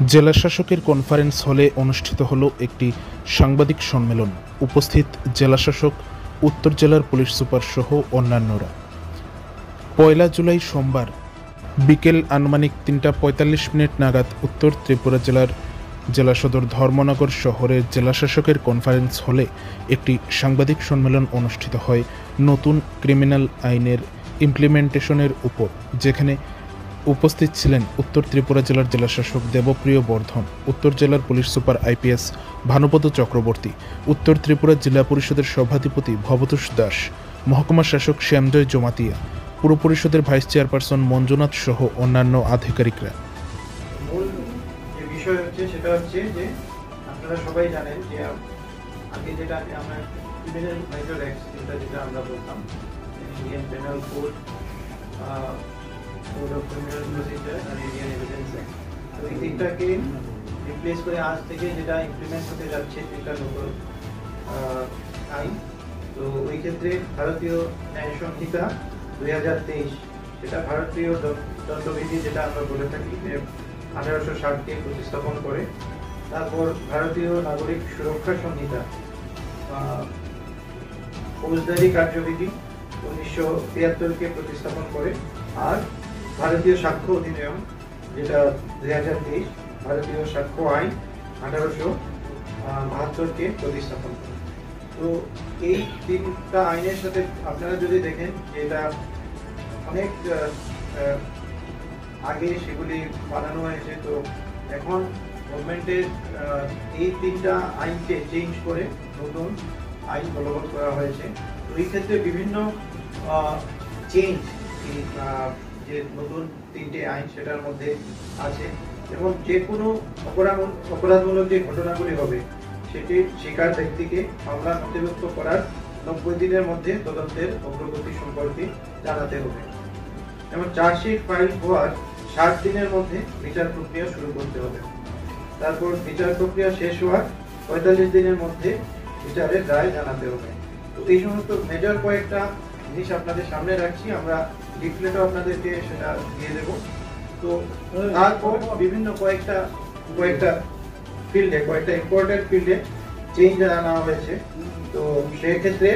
জেলা শাসকের কনফারেন্স হলে অনুষ্ঠিত হলো একটি সাংবাদিক সম্মেলন। উপস্থিত জেলাশাসক, উত্তর জেলার পুলিশ সুপার সহ অন্যান্যরা। ১ জুলাই সোমবার বিকেল আনুমানিক ৩টা ৪৫ নাগাদ উত্তর ত্রিপুরা জেলার জেলা সদর ধর্মনগর শহরের জেলাশাসকের কনফারেন্স হলে একটি সাংবাদিক সম্মেলন অনুষ্ঠিত হয় নতুন ক্রিমিনাল আইনের ইমপ্লিমেন্টেশনের উপর, যেখানে উপস্থিত ছিলেন উত্তর ত্রিপুরা জেলার জেলাশাসক দেবপ্রিয় বর্ধন, উত্তর জেলার police super IPS Bhanupada Chakraborty, উত্তর ত্রিপুরা জেলা পরিষদের সভাধিপতি ভবতোষ দাস, মহকুমা শাসক শ্যামজয় জমাতিয়া, পুর পরিষদের ভাইস চেয়ারপারসন মঞ্জুনাথ সহ অন্যান্য আধিকারিকরা। মূল যে বিষয় হচ্ছে সেটা হচ্ছে যে আপনারা সবাই জানেন যে আগে যেটা আমরা ক্রিমিনাল মেজর অ্যাক্ট যেটা আমরা বলতাম, Indian penal code, code of criminal procedure আর ইন্ডিয়ান এভিডেন্স অ্যাক্ট, তো এই তিনটাকে রিপ্লেস করে আজ থেকে যেটা ইমপ্লিমেন্ট হতে যাচ্ছে সেটা নতুন আইন। তো ওই ক্ষেত্রে ভারতীয় ন্যায় সংহিতা 2023, সেটা ভারতীয় দণ্ডবিধি যেটা আমরা বলে থাকি যে 1860-কে প্রতিস্থাপন করে। তারপর ভারতীয় নাগরিক সুরক্ষা সংহিতা, ফৌজদারি কার্যবিধি 1973-কে প্রতিস্থাপন করে। আর ভারতীয় সাক্ষ্য অধিনিয়ম যেটা 2023, ভারতীয় সাক্ষ্য আইন 1872-কে প্রতিস্থাপন করে। তো এই তিনটা আইনের সাথে আপনারা যদি দেখেন যে এটা অনেক আগে সেগুলি বানানো হয়েছে, তো এখন গভর্নমেন্টের এই তিনটা আইনকে চেঞ্জ করে নতুন আইন বলবৎ করা হয়েছে। তো এই ক্ষেত্রে বিভিন্ন চেঞ্জ যে নতুন তিনটে আইন সেটার মধ্যে আছে, এবং যে কোনো অপরাধমূলক যে ঘটনাগুলি হবে সেটির শিকার ব্যক্তিকে মামলা নথিভুক্ত করার 90 দিনের মধ্যে তদন্তের অগ্রগতি সম্পর্কে জানাতে হবে, এবং চার্জশিট ফাইল হওয়ার 60 দিনের মধ্যে বিচার প্রক্রিয়া শুরু করতে হবে। তারপর বিচার প্রক্রিয়া শেষ হওয়ার 45 দিনের মধ্যে বিচারের রায় জানাতে হবে। তো এই সমস্ত মেজর কয়েকটা জিনিস আপনাদের সামনে রাখছি, আমরা লিফলেটও আপনাদেরকে সেটা দিয়ে দেব। তো তারপর বিভিন্ন কয়েকটা ফিল্ডে, কয়েকটা ইম্পর্টেন্ট ফিল্ডে চেঞ্জ আনা হয়েছে। তো সেক্ষেত্রে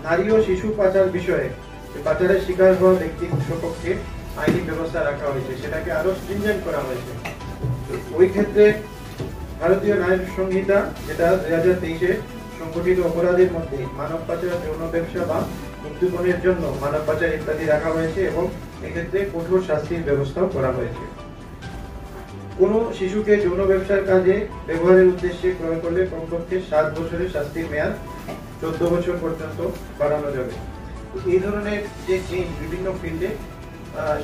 নারী ও শিশু পাচার বিষয়ে পাচারের শিকার হওয়া ব্যক্তি সপক্ষে আইনি ব্যবস্থা রাখা হয়েছে, সেটাকে আরো স্ট্রিনজেন্ট করা হয়েছে। ওই ক্ষেত্রে ভারতীয় ন্যায় সংহিতা যেটা 2023-এ সংগঠিত অপরাধের মধ্যে মানব পাচার, যৌন ব্যবসা বা মুক্তিপণের জন্য মানব পাচার ইত্যাদি রাখা হয়েছে, এবং এক্ষেত্রে কঠোর শাস্তির ব্যবস্থাও করা হয়েছে। কোনো শিশুকে যৌন ব্যবসার কাজে ব্যবহারের উদ্দেশ্যে ক্রয় করলে কমপক্ষে 7 বছরের শাস্তির মেয়াদ 14 বছর পর্যন্ত বাড়ানো যাবে। এই ধরনের যে চেঞ্জ বিভিন্ন ফিল্ডে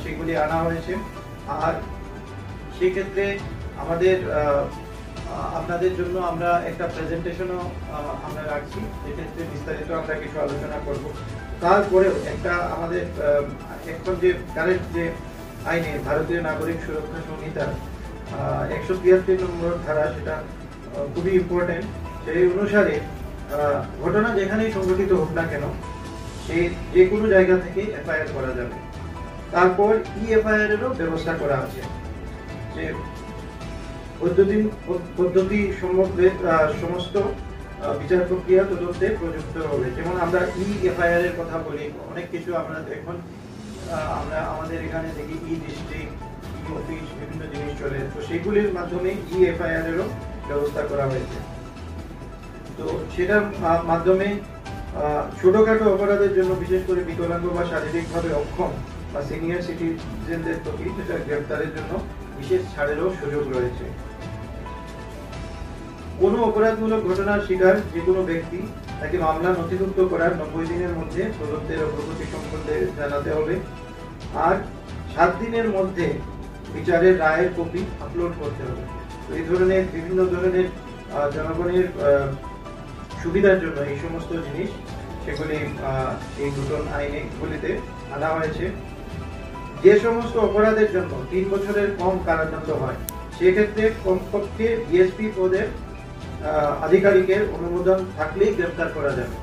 সেগুলি আনা হয়েছে। আর সেক্ষেত্রে আমাদের আপনাদের জন্য আমরা একটা প্রেজেন্টেশনও আমরা রাখছি, এক্ষেত্রে বিস্তারিত আমরা কিছু আলোচনা করব। তারপরেও একটা আমাদের এখন যে কারেন্ট যে আইনে ভারতীয় নাগরিক সুরক্ষা সংহিতা 173 নম্বর ধারা, সেটা খুবই ইম্পর্টেন্ট। সেই অনুসারে ঘটনা যেখানেই সংঘটিত হোক না কেন, সে যে কোনো জায়গা থেকে এফআইআর করা যাবে। তারপর এফআইআর এরও ব্যবস্থা করা আছে, যে পদ্ধতি সমস্ত বিচার প্রক্রিয়া তদন্তে প্রযুক্ত হবে। যেমন আমরা এফআইআর এর কথা বলি, অনেক কিছু আমরা এখন আমরা আমাদের এখানে দেখি ডিস্ট্রিক্ট, অফিস, বিভিন্ন জিনিস চলে, তো সেগুলির মাধ্যমে এফআইআর এরও ব্যবস্থা করা হয়েছে। তো সেটার মাধ্যমে ছোটখাটো অপরাধের জন্য, বিশেষ করে বিকলাঙ্গ বা শারীরিকভাবে অক্ষম বা সিনিয়র সিটিজেনদের প্রতি সেটা গ্রেফতারের জন্য বিশেষ ছাড়েরও সুযোগ রয়েছে। কোনো অপরাধমূলক ঘটনার শিকার যে কোনো ব্যক্তি, তাকে মামলা নথিভুক্ত করার 90 দিনের মধ্যে তদন্তের অগ্রগতি সম্পর্কে জানাতে হবে। আর 7 দিনের মধ্যে বিচারের রায়ের কপি আপলোড করতে হবে। তো এই ধরনের বিভিন্ন ধরনের জনগণের সুবিধার জন্য এই সমস্ত জিনিস সেগুলি এই নতুন আইনগুলিতে আনা হয়েছে। যে সমস্ত অপরাধের জন্য 3 বছরের কম কারাদণ্ড হয়, সেক্ষেত্রে কমপক্ষে ডিএসপি পদের আধিকারিকের অনুমোদন থাকলেই গ্রেফতার করা যাবে।